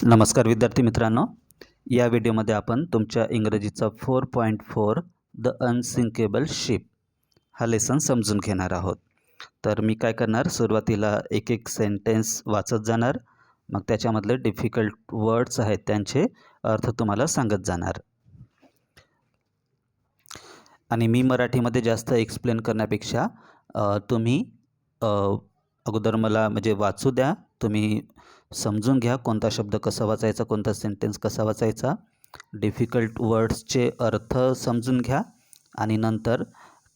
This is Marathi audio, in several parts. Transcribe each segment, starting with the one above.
नमस्कार विद्यार्थी मित्रांनो, या व्हिडिओमध्ये आपण तुमच्या इंग्रजीचा 4.4 द अनसिंकेबल शिप हा लेसन समजून घेणार आहोत. तर मी काय करणार, सुरुवातीला एक एक सेंटेन्स वाचत जाणार, मग त्याच्यामधले डिफिकल्ट वर्ड्स आहेत त्यांचे अर्थ तुम्हाला सांगत जाणार. आणि मी मराठीमध्ये जास्त एक्सप्लेन करण्यापेक्षा तुम्ही अगोदर मला म्हणजे वाचू द्या, तुम्ही समजून घ्या कोणता शब्द कसा वाचायचा, कोणता सेंटेन्स कसा वाचायचा, डिफिकल्ट वर्ड्सचे अर्थ समजून घ्या आणि नंतर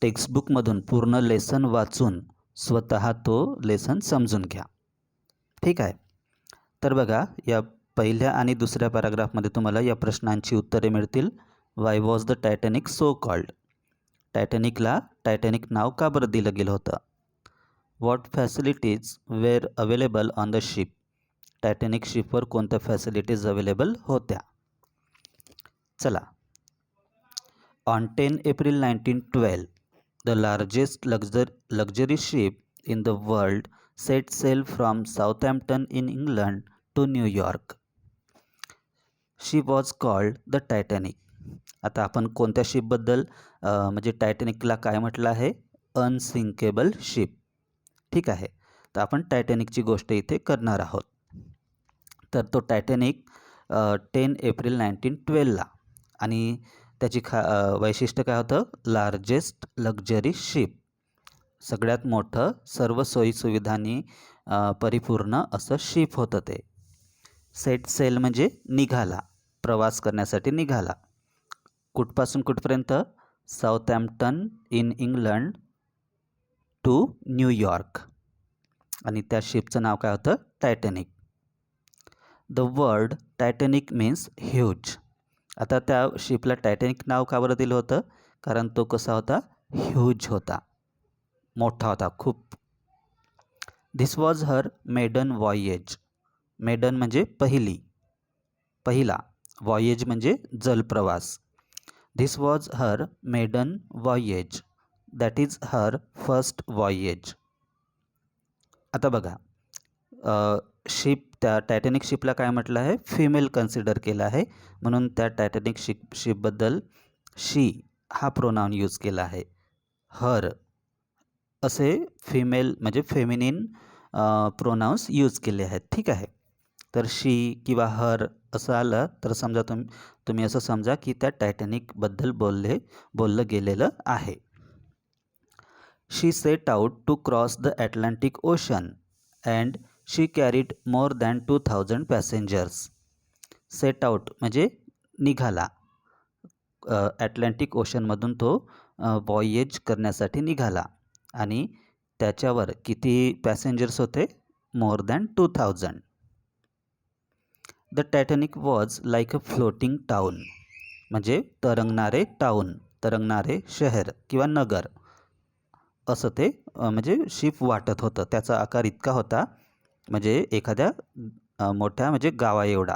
टेक्स्टबुकमधून पूर्ण लेसन वाचून स्वतः तो लेसन समजून घ्या. ठीक आहे. तर बघा, या पहिल्या आणि दुसऱ्या पॅराग्राफमध्ये तुम्हाला या प्रश्नांची उत्तरे मिळतील. Why was the Titanic so called? टायटॅनिकला टायटॅनिक नाव का बरं दिलं गेलं होतं? What facilities were available on the ship? Titanic शिपवर कोणत्या फॅसिलिटीज अवेलेबल होत्या? चला. On 10 April 1912 the largest luxury ship in the world set sail from Southampton in England to New York. She was called the Titanic. आता आपण कोणत्या शिपबद्दल म्हणजे टायटॅनिकला काय म्हटलं आहे? Unsinkable ship. ठीक आहे. तर आपण टायटॅनिकची गोष्ट इथे करणार आहोत. तर तो टायटॅनिक 10 एप्रिल 1912ला आणि त्याची वैशिष्ट्य काय होतं? लार्जेस्ट लक्झरी शिप, सगळ्यात मोठं सर्व सोयीसुविधांनी परिपूर्ण असं शिप होतं ते. सेट सेल म्हणजे निघाला, प्रवास करण्यासाठी निघाला. कुठपासून कुठपर्यंत? साऊथहॅम्प्टन इन इंग्लंड टू न्यूयॉर्क. आणि त्या शिपचं नाव काय होतं? Titanic. The word Titanic means huge. आता त्या शिपला टायटॅनिक नाव का बरं दिलं होतं? कारण तो कसा होता? ह्यूज होता, मोठा होता खूप. This was her maiden voyage. Maiden म्हणजे पहिला, वॉयेज म्हणजे जलप्रवास. This was her maiden voyage, that is her first voyage. आता बघा, शिप, त्या टायटॅनिक शिपला काय म्हटलं आहे? फिमेल कन्सिडर केलं आहे, म्हणून त्या टायटॅनिक शिपबद्दल शी हा प्रोनाउन यूज केला आहे. हर असे फिमेल म्हणजे फेमिनिन प्रोनाउन्स यूज केले आहेत. ठीक आहे. तर शी किंवा हर असं आलं तर समजा तुम्ही असं समजा की त्या टायटॅनिकबद्दल बोललं गेलेलं आहे. She set out to cross the Atlantic ocean and she carried more than 2000 passengers. Set out म्हणजे निघाला, ॲटलांटिक ओशनमधून तो वॉयेज करण्यासाठी निघाला आणि त्याच्यावर किती पॅसेंजर्स होते? मोर than 2000. The Titanic was like a floating town, म्हणजे तरंगणारे टाऊन, तरंगणारे शहर किंवा नगर असं ते म्हणजे शिप वाटत होतं. त्याचा आकार इतका होता म्हणजे एखाद्या मोठ्या म्हणजे गावा एवढा.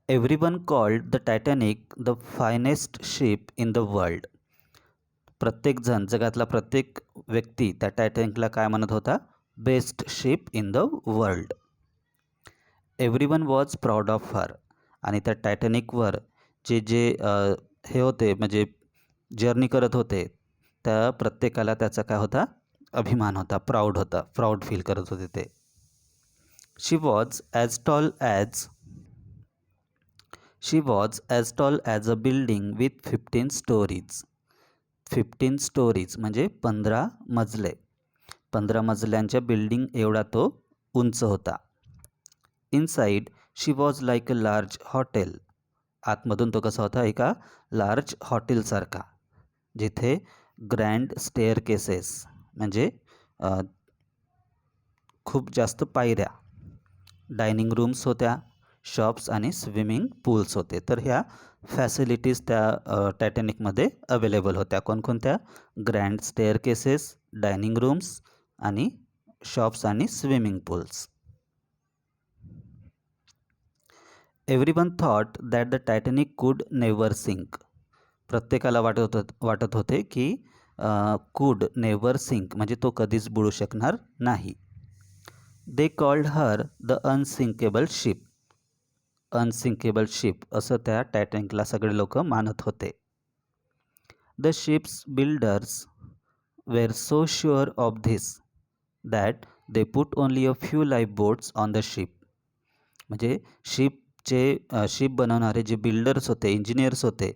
Everyone called the Titanic the finest ship in the world. प्रत्येकजण, जगातला प्रत्येक व्यक्ती त्या टायटॅनिकला काय म्हणत होता? Best ship in the world. Everyone was proud of her. आणि त्या टायटॅनिकवर जे हे होते म्हणजे जर्नी करत होते, त्या प्रत्येकाला त्याचा काय होता? अभिमान होता, प्राऊड होता, प्राऊड फील करत होते ते. She was as tall as a building with 15 stories. 15 stories म्हणजे 15 मजले. 15 मजल्यांच्या बिल्डिंग एवढा तो उंच होता. Inside she was like a large hotel. आतमधून तो कसा होता? एका लार्ज हॉटेलसारखा, जिथे ग्रँड स्टेअर केसेस म्हणजे खूप जास्त पायऱ्या, डायनिंग रूम्स होत्या, शॉप्स आणि स्विमिंग पूल्स होते. तर ह्या फॅसिलिटीज त्या टायटॅनिकमध्ये अवेलेबल होत्या. कोणकोणत्या? Grand stair cases, dining rooms आणि शॉप्स आणि swimming pools. Everyone thought that the Titanic कुड नेव्हर सिंक. प्रत्येकाला वाटत होते की कुड नेव्हर सिंक म्हणजे तो कधीच बुडू शकणार नाही. They called her the unsinkable ship. Unsinkable ship असं त्या टायटॅनिकला सगळे लोक मानत होते. The ships builders were so sure of this that they put only a few life boats on the ship. म्हणजे शिप बनवणारे जे बिल्डर्स होते, इंजिनियर्स होते,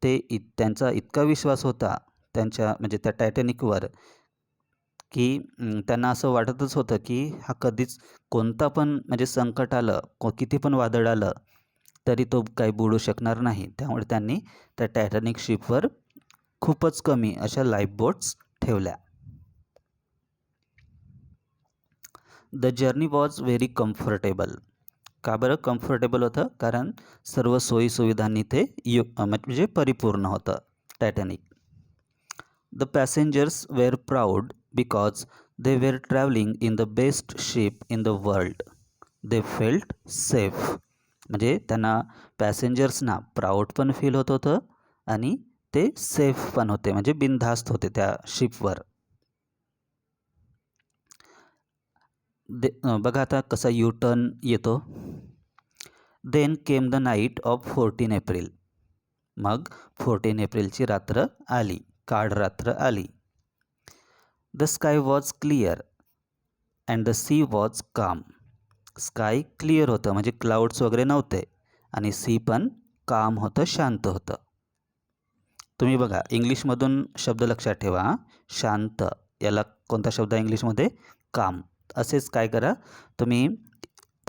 त्यांचा इतका विश्वास होता त्यांच्या म्हणजे त्या टायटॅनिकवर की त्यांना असं वाटतच होतं की हा कधीच कोणता पण म्हणजे संकट आलं, किती पण वादळ आलं तरी तो काही बुडू शकणार नाही. त्यामुळे त्यांनी त्या टायटॅनिक शिपवर खूपच कमी अशा लाईफ बोट्स ठेवल्या. The journey was very comfortable. का बरं कम्फर्टेबल होतं? कारण सर्व सोयीसुविधांनी ते म्हणजे परिपूर्ण होतं Titanic. The passengers were proud because they were travelling in the best ship in the world. They felt safe. म्हणजे त्यांना पॅसेंजर्सना प्राऊड पण फील होत होतं आणि ते सेफ पण होते, म्हणजे बिनधास्त होते त्या शिपवर. बघा आता कसा यू टर्न येतो. Then came the night of 14 April. मग 14 एप्रिलची रात्र आली, काळ रात्र आली. The sky was clear and the sea was calm. Sky clear होतं म्हणजे क्लाउड्स वगैरे नव्हते आणि सी पण काम होतं, शांत होतं. तुम्ही बघा इंग्लिशमधून शब्द लक्षात ठेवा. शांत याला कोणता शब्द आहे इंग्लिशमध्ये? काम. असेच काय करा तुम्ही,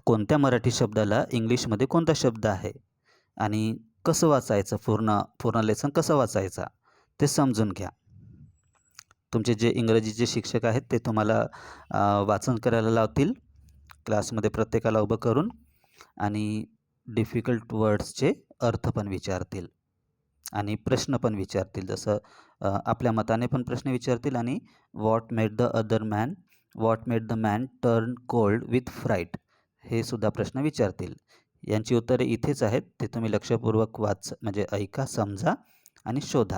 कोणत्या मराठी शब्दाला इंग्लिशमध्ये कोणता शब्द आहे आणि कसं वाचायचं, पूर्ण लेसन कसं वाचायचा ते समजून घ्या. तुमचे जे इंग्रजीचे शिक्षक आहेत ते तुम्हाला वाचन करायला लावतील क्लासमध्ये प्रत्येकाला उभं करून आणि डिफिकल्ट वर्ड्सचे अर्थ पण विचारतील आणि प्रश्न पण विचारतील. जसं आपल्या मताने पण प्रश्न विचारतील आणि what made the man turn cold with freight हे सुद्धा प्रश्न विचारतील. यांची उत्तरे इथेच आहेत, ते तुम्ही लक्षपूर्वक म्हणजे ऐका, समजा आणि शोधा.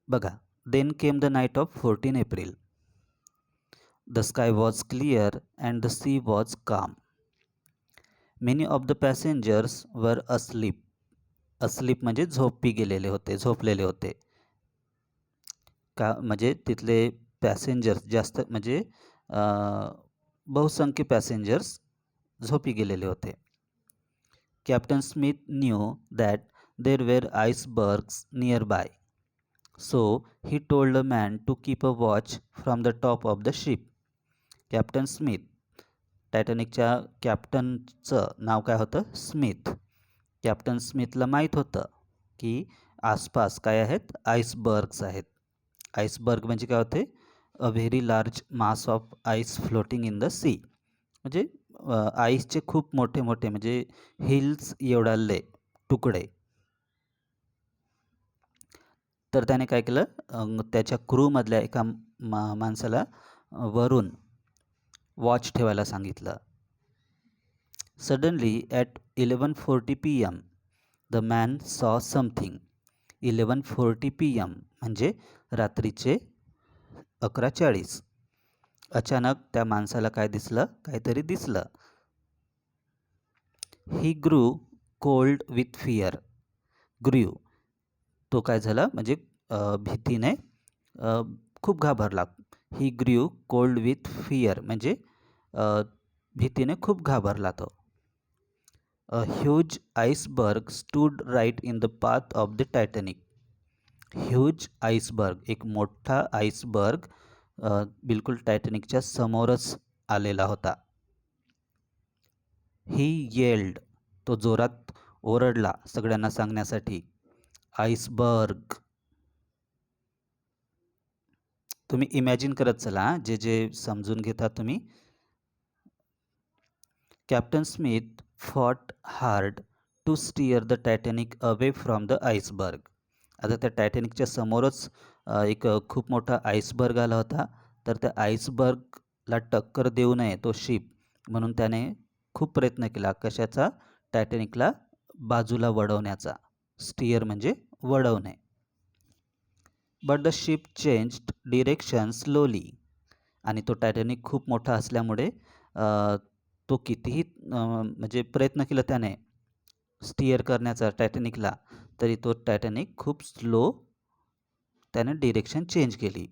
बघा, then came the night of 14 April. The sky was clear and the sea was calm. Many of the passengers were asleep. Asleep म्हणजे झोपलेले होते. का म्हणजे तिथले पॅसेंजर्स जास्त म्हणजे बहुसंख्य पॅसेंजर्स झोपी गेलेले होते. Captain Smith knew that there were icebergs nearby, so he told a man to keep a watch from the top of the ship. Captain Smith, टायटॅनिकच्या कॅप्टनचं नाव काय होतं? स्मिथ. कॅप्टन स्मिथला माहीत होतं की आसपास काय आहेत? आईसबर्ग्स आहेत. आईसबर्ग म्हणजे काय होते? A very large mass of ice floating in the sea. म्हणजे आईसचे खूप मोठे मोठे म्हणजे हिल्स एवढाले तुकडे. तर त्याने काय केलं, त्याच्या क्रूमधल्या एका माणसाला वरून वॉच ठेवायला सांगितलं. Suddenly at 11:40 PM the man सॉ समथिंग. 11:40 PM म्हणजे रात्रीचे 11:40. अचानक त्या माणसाला काय दिसलं? काहीतरी दिसलं. He grew cold with fear. Grew तो काय झाला म्हणजे भीतीने खूप घाबरला. He grew cold with fear म्हणजे भीतीने खूप घाबरला तो. A huge iceberg stood right in the path of the Titanic. Huge iceberg, एक मोठा आईसबर्ग बिलकुल टायटॅनिकच्या समोरच आलेला होता. ही येल्ड, तो जोरात ओरडला सगळ्यांना सांगण्यासाठी. आईसबर्ग. तुम्ही इमॅजिन करत चला, जे जे समजून घेता तुम्ही. Captain Smith fought hard to steer the Titanic away from the iceberg. आता त्या टायटॅनिकच्या समोरच एक खूप मोठा आईसबर्ग आला होता. तर त्या आईसबर्गला टक्कर देऊ नये तो शिप, म्हणून त्याने खूप प्रयत्न केला. कशाचा? टायटॅनिकला बाजूला वळवण्याचा. स्टीअर म्हणजे वळवणे. But the ship changed direction slowly आणि तो टायटॅनिक खूप मोठा असल्यामुळे तो कितीही म्हणजे प्रयत्न केला त्याने स्टीअर करण्याचा टायटॅनिकला, तरी तो टायटॅनिक खूप स्लो त्याने डिरेक्शन चेंज केली.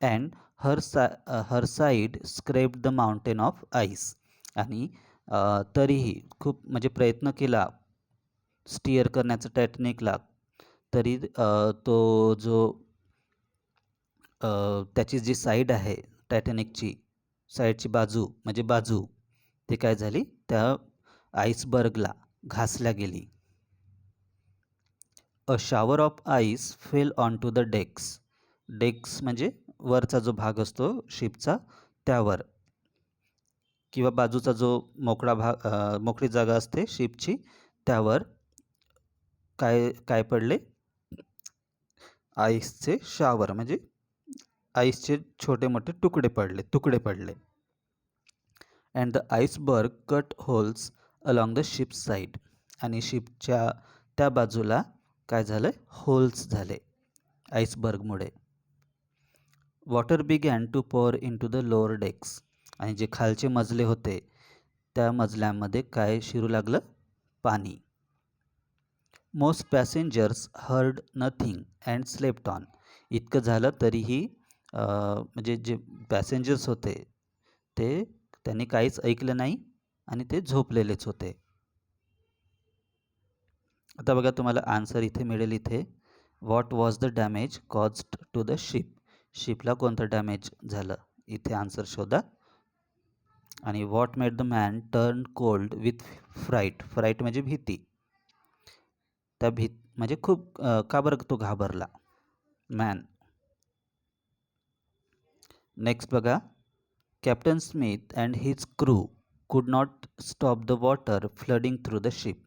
And her side scraped the mountain of ice. आणि तरीही खूप म्हणजे प्रयत्न केला स्टीअर करण्याचा टायटॅनिकला, तरी तो जो त्याची जी साईड आहे टायटॅनिकची साईडची बाजू म्हणजे बाजू ते काय झाली त्या आईसबर्गला घासल्या गेली. A shower of ice fell onto the decks. Decks म्हणजे वरचा जो भाग असतो शिपचा त्यावर, किंवा बाजूचा जो मोकळा भाग मोकळी जागा असते शिपची त्यावर काय काय पडले, आईसचे शावर म्हणजे आईसचे छोटे मोठे तुकडे पडले. And the iceberg cut holes along the ship side. आणि शिपच्या त्या बाजूला काय झालं, होल्स झाले आईसबर्गमुळे. Water began to pour into the lower decks. आणि जे खालचे मजले होते त्या मजल्यामध्ये काय शिरू लागलं, पाणी. Most passengers heard nothing and slept on. इतकं झालं तरीही म्हणजे जे पॅसेंजर्स होते त्यांनी काहीच ऐकलं नाही आणि ते झोपलेलेच होते. आता बघा तुम्हाला आन्सर इथे मिळेल. इथे what was the damage caused to the ship. शिपला कोणतं डॅमेज झालं इथे आन्सर शोधा. आणि what made the man turn cold with fright. Fright म्हणजे भीती. त्या म्हणजे खूप का बरं तो घाबरला मॅन. नेक्स्ट बघा, captain Smith and his crew could not stop the water flooding through the ship.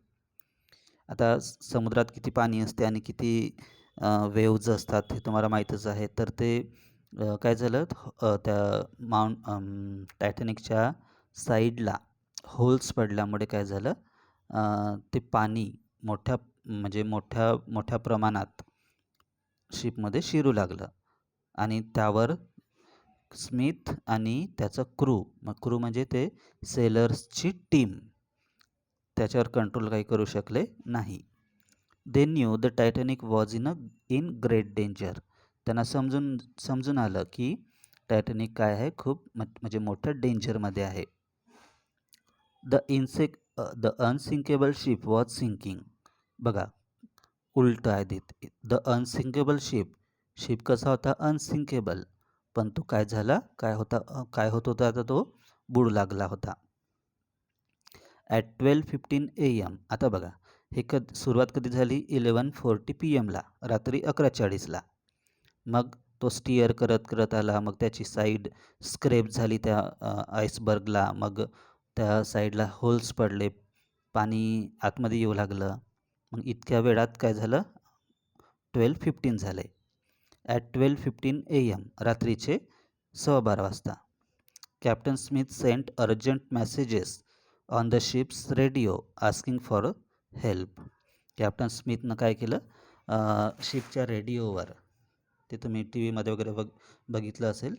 आता समुद्रात किती पाणी असते आणि किती वेव्ज असतात हे तुम्हाला माहीतच आहे. तर ते काय झालं, त्या टायटॅनिकच्या साईडला होल्स पडल्यामुळे काय झालं, ते पाणी मोठ्या प्रमाणात शिपमध्ये शिरू लागलं. आणि त्यावर स्मिथ आणि त्याचा क्रू म्हणजे ते सेलर्सची टीम त्याच्यावर कंट्रोल काही करू शकले नाही. They knew the Titanic was in great danger. त्यांना समजून आलं की टायटॅनिक काय आहे, खूप म्हणजे मोठ्या डेंजरमध्ये आहे. The unsinkable ship was sinking. बघा उलट आहे. द अनसिंकेबल शिप कसा होता, अनसिंकेबल, पण तो काय झाला, काय होत होता, आता तो बुडू लागला होता. At 12:15 AM. आता बघा हे सुरुवात कधी झाली, 11:40 PM ला, रात्री 11:40ला. मग तो स्टीअर करत आला. मग त्याची साईड स्क्रेप झाली त्या आईसबर्गला. मग त्या साईडला होल्स पडले, पाणी आतमध्ये येऊ लागलं. मग इतक्या वेळात काय झालं, 12:15 झाले. ॲट 12:15 AM, रात्रीचे 12:15 वाजता. Captain Smith sent urgent messages on the ship's radio asking for help. Captain स्मिथनं काय केलं, शिपच्या रेडिओवर, ते तुम्ही टी व्हीमध्ये वगैरे बघितलं असेल,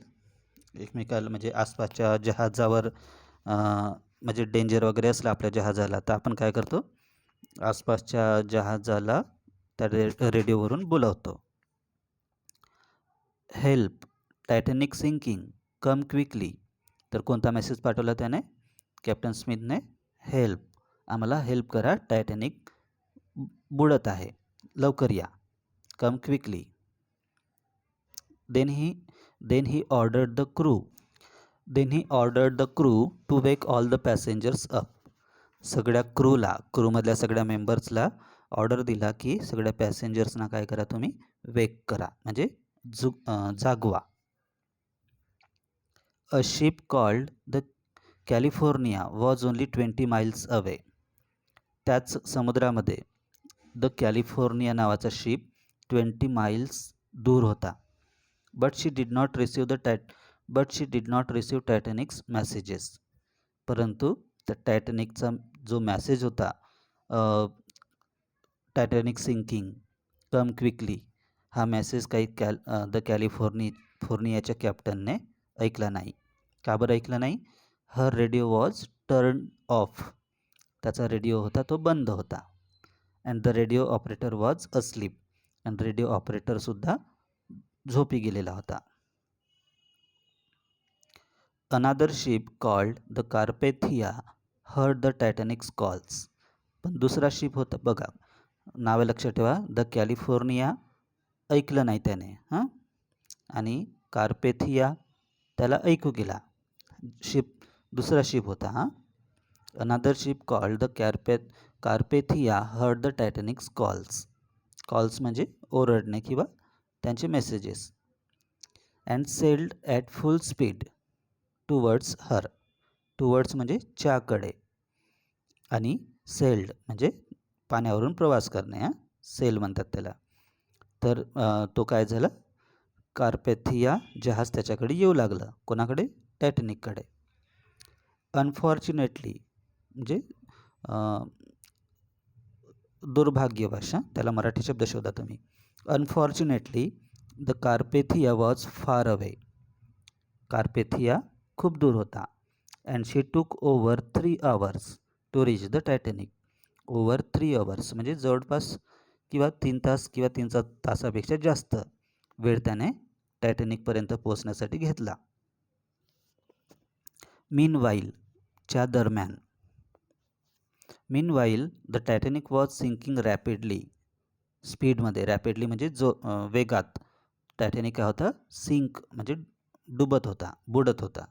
एकमेकाला म्हणजे आसपासच्या जहाजावर म्हणजे डेंजर वगैरे असलं आपल्या जहाजाला, तर आपण काय करतो, आसपासच्या जहाजाला त्या रेडिओवरून बोलावतो. Help, Titanic sinking, come quickly. तर कोणता मेसेज पाठवला त्याने, कॅप्टन स्मिथने, हेल्प, आम्हाला हेल्प करा, टायटॅनिक बुडत आहे, लवकर या, come quickly. Then he ordered the crew to wake all the passengers up. सगळ्या क्रूमधल्या सगळ्या मेंबर्सला ऑर्डर दिला की सगळ्या पॅसेंजर्सना काय करा, तुम्ही वेक करा म्हणजे जागवा. A ship called the California was only 20 miles away. त्याच समुद्रामध्ये द कॅलिफोर्निया नावाचा शिप 20 miles दूर होता. But she did not receive Titanic's messages. परंतु त्या टायटॅनिकचा जो मेसेज होता, टायटॅनिक सिंकिंग, कम क्विकली, हा मेसेज काही द कॅलिफोर्नियाच्या कॅप्टनने ऐकला नाही. का बरं ऐकला नाही? Her radio was turn off. त्याचा रेडिओ होता तो बंद होता. And the radio operator was asleep. आणि रेडिओ ऑपरेटरसुद्धा झोपी गेलेला होता. Another ship called the Carpathia heard the Titanic's calls. पण दुसरा शिप होता बघा, नावे लक्षात ठेवा. द कॅलिफोर्निया ऐकलं नाही त्याने हां, आणि कार्पेथिया त्याला ऐकू गेला. शिप दुसरा शिप होता हां. Another ship called the Carpathia heard the Titanic's calls. Calls म्हणजे ओरडणे किंवा त्यांचे messages. And sailed at full speed towards her. Towards म्हणजे च्याकडे, आणि सेल्ड म्हणजे पाण्यावरून प्रवास करणे हां, सेल म्हणतात त्याला. तर तो काय झाला, कार्पेथिया जहाज त्याच्याकडे येऊ लागलं. कोणाकडे? टायटॅनिककडे. अनफॉर्च्युनेटली म्हणजे दुर्भाग्यवश, त्याला मराठी शब्द शोधा तुम्ही. Unfortunately the Carpathia was far away. Carpathia खूप दूर होता. And she took over 3 hours to reach the Titanic. Over 3 hours म्हणजे जवळपास किंवा 3 तास किंवा 3 तासापेक्षा जास्त वेळ त्याने टायटॅनिकपर्यंत पोहोचण्यासाठी घेतला. मीनवाईल च्या दरम्यान. Meanwhile the Titanic was sinking rapidly. स्पीडमध्ये, रॅपिडली म्हणजे वेगात. टायटॅनिक काय होता? सिंक म्हणजे डुबत होता, बुडत होता.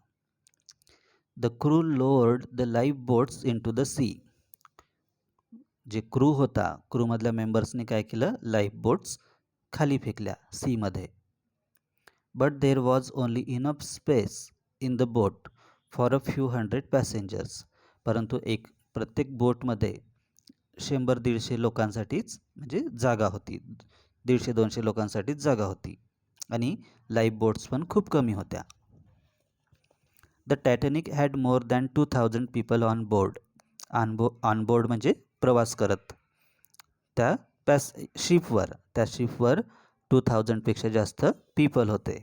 The crew lowered the life boats into the sea. जे क्रू होता, क्रूमधल्या मेंबर्सने काय केलं? लाईफ बोट्स खाली फेकल्या सीमध्ये. But there was only enough space in the boat for a few hundred passengers. परंतु प्रत्येक बोटमध्ये 100-150 लोकांसाठीच म्हणजे जागा होती. 150-200 लोकांसाठीच जागा होती, आणि लाईफ बोट्स पण खूप कमी होत्या. The Titanic had more than 2000 people on board. On board म्हणजे प्रवास करत त्या शिपवर. त्या शिपवर 2000पेक्षा जास्त पीपल होते.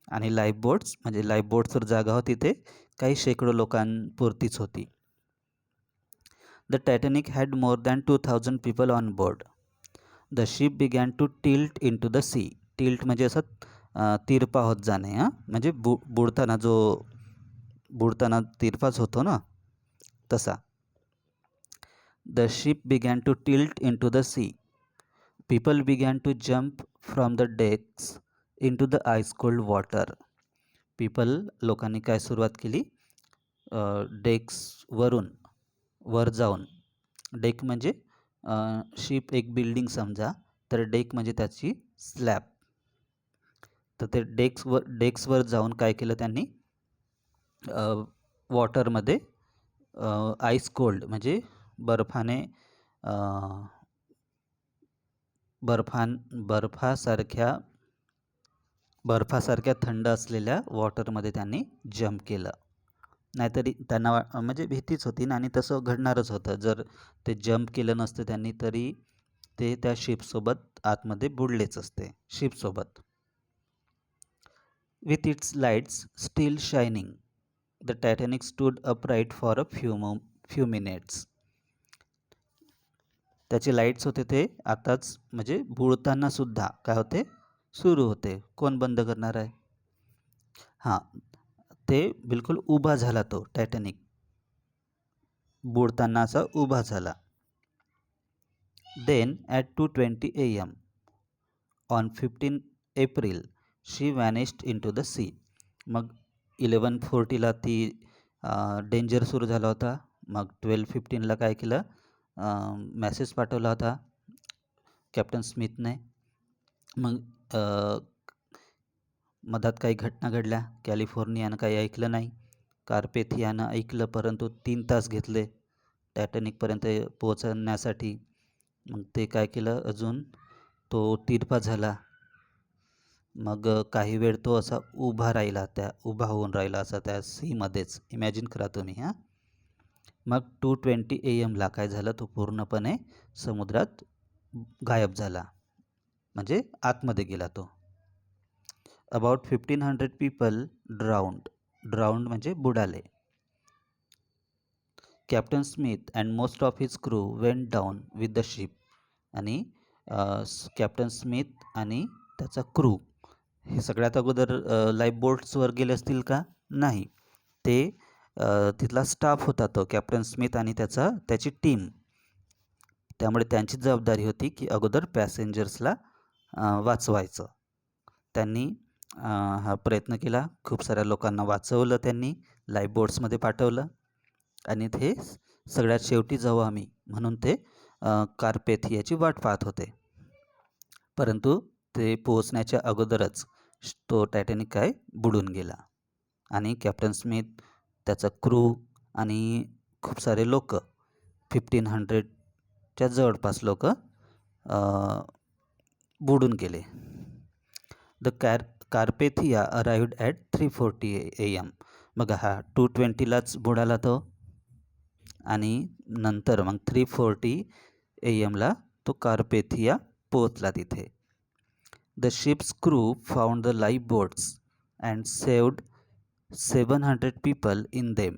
आणि लाईफ बोट्स म्हणजे लाईफ बोट्सवर जागा होती ते काही शेकडो लोकांपुरतीच होती. The Titanic had more than 2000 people on board. The ship began to tilt into the sea. Tilt म्हणजे असं तिरपा होत जाणे हां, म्हणजे बुडताना तिरपाच होतो ना, तसा. The ship began to tilt into the sea. People began to jump from the decks into the ice cold water. लोकांनी काय सुरुवात केली? डेक्सवरून वर जाऊन. डेक म्हणजे शिप एक बिल्डिंग समजा, तर डेक म्हणजे त्याची स्लॅब. तर ते डेक्सवर जाऊन काय केलं त्यांनी? वॉटरमध्ये आईस कोल्ड म्हणजे बर्फासारख्या थंड असलेल्या वॉटरमध्ये त्यांनी जंप केलं. नाहीतरी त्यांना म्हणजे भीतीच होती ना, आणि तसं घडणारच होतं. जर ते जंप केलं नसतं त्यांनी, तरी ते त्या शिपसोबत आतमध्ये बुडलेच असते शिपसोबत. With its lights still shining the Titanic stood upright for a few minutes. त्याचे लाईट्स होते ते आताच म्हणजे बुडताना सुद्धा काय होते? सुरू होते. कोण बंद करणार आहे? हां, ते बिलकुल उभा झाला तो टायटॅनिक. बुडताना असा उभा झाला. Then at 2:20 AM on 15 April she vanished into the sea. मग 11:40ला ती डेंजर सुरू झाला होता. मग 12:15ला काय केलं? मेसेज पाठवला होता कॅप्टन स्मिथने. मग मधात काही घटना घडल्या. कॅलिफोर्नियानं काही ऐकलं नाही. कार्पेथियानं ऐकलं, परंतु 3 तास घेतले टायटॅनिकपर्यंत पोहोचण्यासाठी. मग ते काय केलं? अजून तो तिरपा झाला. मग काही वेळ तो असा उभा होऊन राहिला असा त्या सीमध्येच. इमॅजिन करा तुम्ही हां. मग 2:20 AM काय झालं? तो पूर्णपणे समुद्रात गायब झाला, म्हणजे आतमध्ये गेला तो. अबाउट 1500 पीपल ड्राउंड म्हणजे बुडाले. Captain Smith and most of his crew went down with the ship. आणि कॅप्टन स्मिथ आणि त्याचा क्रू हे सगळ्यात अगोदर लाईफ बोट्सवर गेले असतील का? नाही. ते तिथला स्टाफ होता तो कॅप्टन स्मिथ आणि त्याची टीम. त्यामुळे त्यांची जबाबदारी होती की अगोदर पॅसेंजर्सला वाचवायचं. त्यांनी हा प्रयत्न केला. खूप साऱ्या लोकांना वाचवलं त्यांनी, लाईफ बोट्समध्ये पाठवलं आणि ते सगळ्यात शेवटी जाऊ आम्ही म्हणून ते कार्पेथियाची वाट पाहत होते. परंतु ते पोहोचण्याच्या अगोदरच तो टायटॅनिक काय बुडून गेला आणि कॅप्टन स्मिथ, त्याचा क्रू आणि खूप सारे लोक 1500च्या जवळपास लोक बुडून गेले. The Carpathia arrived at 3:40 AM. बघा हा 2:20लाच बुडाला तो आणि नंतर मग 3:40 AM तो कार्पेथिया पोहोचला तिथे. The ships crew found the life boats and saved 700 people in them.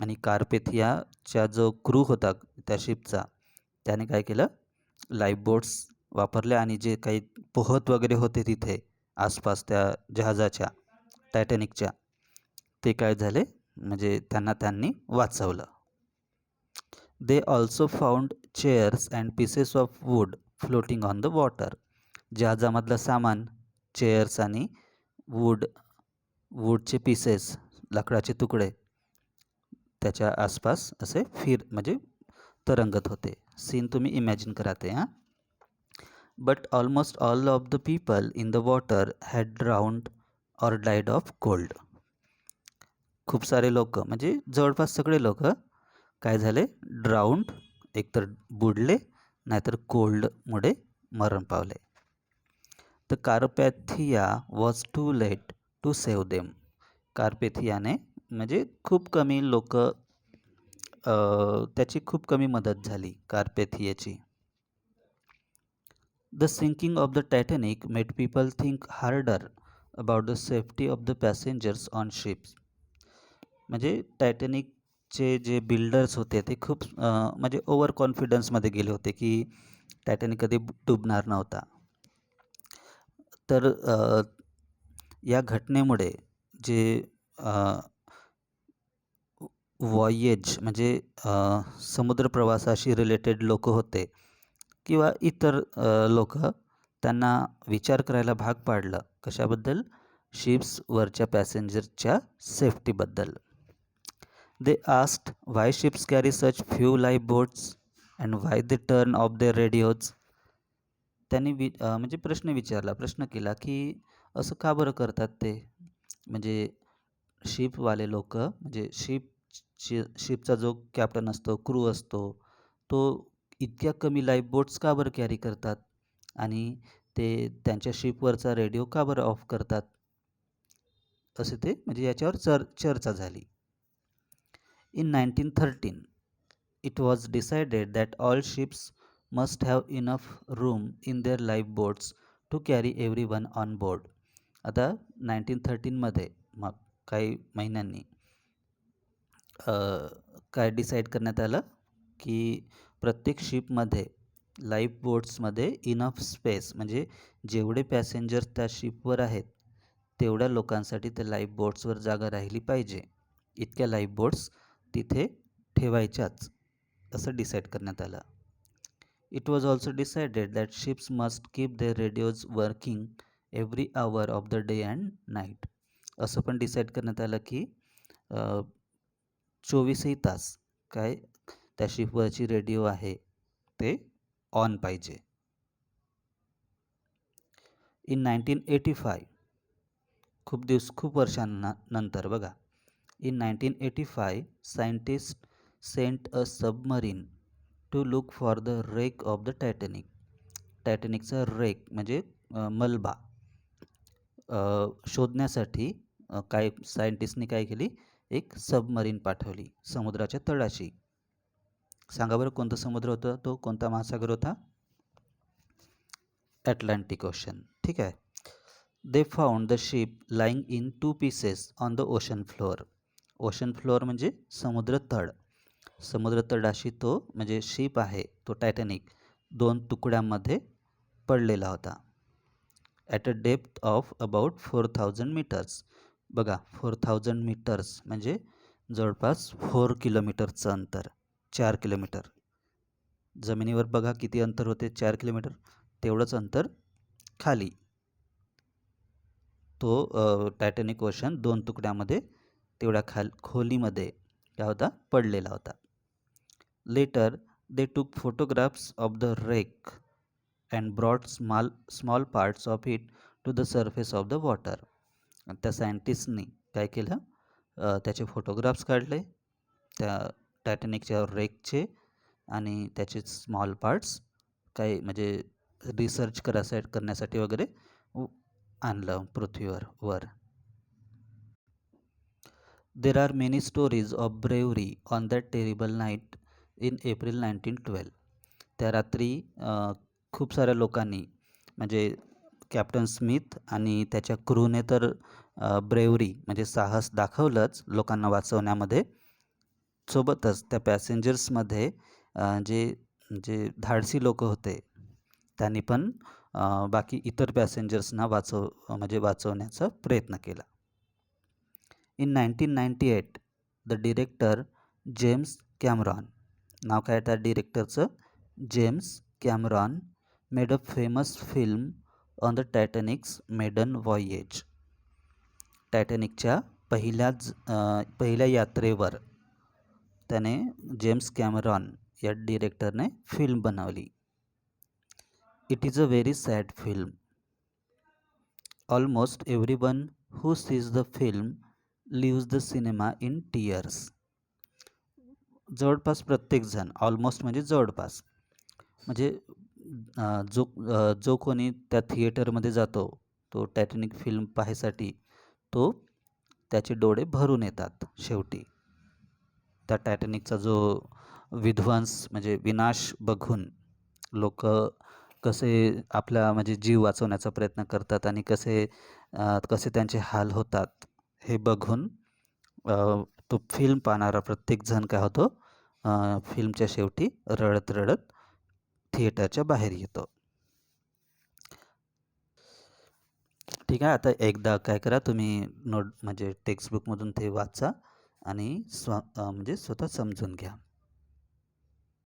आणि कार्पेथियाचा जो क्रू होता त्या शिपचा, त्याने काय केलं, लाईफ बोट्स वापरल्या आणि जे काही पोहत वगैरे होते तिथे आसपास त्या जहाजाच्या टायटॅनिकच्या, ते काय झाले म्हणजे त्यांनी वाचवलं. They also found chairs and pieces of wood floating on the water. जहाजामधलं सामान, चेअर्स आणि वूडचे पीसेस, लाकडाचे तुकडे त्याच्या आसपास असे म्हणजे तरंगत होते. सीन तुम्ही इमॅजिन करा ते. But almost all of the people in the water had drowned or died of cold. खूप सारे लोक म्हणजे जवळपास सगळे लोक काय झाले, ड्राउंड, एकतर बुडले नाहीतर कोल्डमुळे मरण पावले. The Carpathia was too late to save them. कार्पेथियाने म्हणजे खूप कमी लोक, त्याची खूप कमी मदत झाली कार्पेथियाची. The sinking of the Titanic made people think harder about the safety of the passengers on ships. म्हणजे टायटॅनिकचे जे बिल्डर्स होते ते खूप म्हणजे ओव्हर कॉन्फिडन्समध्ये गेले होते की टायटॅनिक कधी डुबणार नव्हता. तर या घटनेमुळे जे वॉयेज म्हणजे समुद्र प्रवासाशी रिलेटेड लोक होते किंवा इतर लोक, त्यांना विचार करायला भाग पाडलं. कशाबद्दल? शिप्सवरच्या पॅसेंजरच्या सेफ्टीबद्दल. They asked why ships carry such few life boats and why they turn off their radios. त्यांनी म्हणजे प्रश्न केला की असं का बरं करतात ते, म्हणजे शिपवाले लोक, म्हणजे शिपचा जो कॅप्टन असतो, क्रू असतो, तो इतक्या कमी लाईफ बोट्स का बरं कॅरी करतात आणि ते त्यांच्या शिपवरचा रेडिओ का बरं ऑफ करतात, असे ते म्हणजे याच्यावर चर्चा झाली. In 1913 it was decided that all ships must have enough room in their life boats to carry everyone on board. आता 1913मध्ये मग काही महिन्यांनी काय डिसाईड करण्यात आलं की प्रत्येक शिपमध्ये, लाईफ बोट्समध्ये इनफ स्पेस, म्हणजे जेवढे पॅसेंजर्स त्या शिपवर आहेत तेवढ्या लोकांसाठी त्या लाईफ बोट्सवर जागा राहिली पाहिजे, इतक्या लाईफ बोट्स तिथे ठेवायच्याच, असं डिसाईड करण्यात आलं. It was also decided that ships must keep their radios working every hour of the day and night. असं पण डिसाईड करण्यात आलं की 24ही तास काय त्या शिपवरची रेडिओ आहे ते ऑन पाहिजे. इन 1985, खूप वर्षांनंतर बघा, in 1985 scientist sent a submarine to look for the wreck of the Titanic. टायटॅनिकचा रेक म्हणजे मलबा शोधण्यासाठी काय सायंटिस्टनी काय केली, एक सबमरीन पाठवली समुद्राच्या तळाशी. सांगा बरं कोणता समुद्र होता तो, कोणता महासागर होता? Atlantic Ocean. ठीक आहे. They found the ship lying in 2 pieces on the ocean floor. Ocean floor म्हणजे समुद्रतळ. समुद्रतळाशी तो म्हणजे शिप आहे तो टायटॅनिक 2 तुकड्यांमध्ये पडलेला होता. At a depth of about 4000 metres. बघा 4000 मीटर्स म्हणजे जवळपास 4 किलोमीटरचं अंतर. 4 किलोमीटर. जमिनीवर बघा किती अंतर होते, 4 किलोमीटर. तेवढंच अंतर खाली तो टायटॅनिक ओशन 2 तुकड्यामध्ये तेवढ्या खोलीमध्ये काय होता, पडलेला होता. लेटर दे टूक photographs of the wreck and brought small parts of it to the surface of the water. त्या सायंटिस्टनी काय केलं, त्याचे फोटोग्राफ्स काढले त्या टायटॅनिकच्या रेकचे आणि त्याचे स्मॉल पार्ट्स काही म्हणजे रिसर्च करण्यासाठी वगैरे आणलं पृथ्वीवर वर. There are many stories of bravery on that terrible night in April 1912. त्या रात्री खूप साऱ्या लोकांनी म्हणजे कॅप्टन स्मिथ आणि त्याच्या क्रूने तर ब्रेवरी म्हणजे साहस दाखवलंच लोकांना वाचवण्यामध्ये. सोबतच त्या पॅसेंजर्समध्ये जे जे धाडसी लोक होते त्यांनी पण बाकी इतर पॅसेंजर्सना वाचवण्याचा प्रयत्न केला. In 1998 the director James Cameron, नाव काय त्या डिरेक्टरचं, James Cameron, made a famous film on the Titanic's maiden voyage. टायटॅनिकच्या पहिल्या यात्रेवर त्याने जेम्स कॅमरॉन या डिरेक्टरने फिल्म बनवली. It is a very sad film. Almost everyone who sees the film leaves the cinema in tears. जवळपास प्रत्येकजण, ऑलमोस्ट म्हणजे जवळपास, म्हणजे जो कोणी त्या थिएटरमध्ये जातो तो टायटॅनिक फिल्म पाहायसाठी तो त्याचे डोळे भरून येतात. शेवटी त्या टायटॅनिकचा जो विध्वंस म्हणजे विनाश बघून लोक कसे आपला म्हणजे जीव वाचवण्याचा प्रयत्न करतात आणि कसे त्यांचे हाल होतात हे बघून तो फिल्म पाहणारा प्रत्येकजण काय होतो, फिल्मच्या शेवटी रडत रडत थिएटरच्या बाहेर येतो. ठीक आहे. आता एकदा काय करा, तुम्ही म्हणजे टेक्स्टबुकमधून ते वाचा आणि म्हणजे स्वतः समजून घ्या.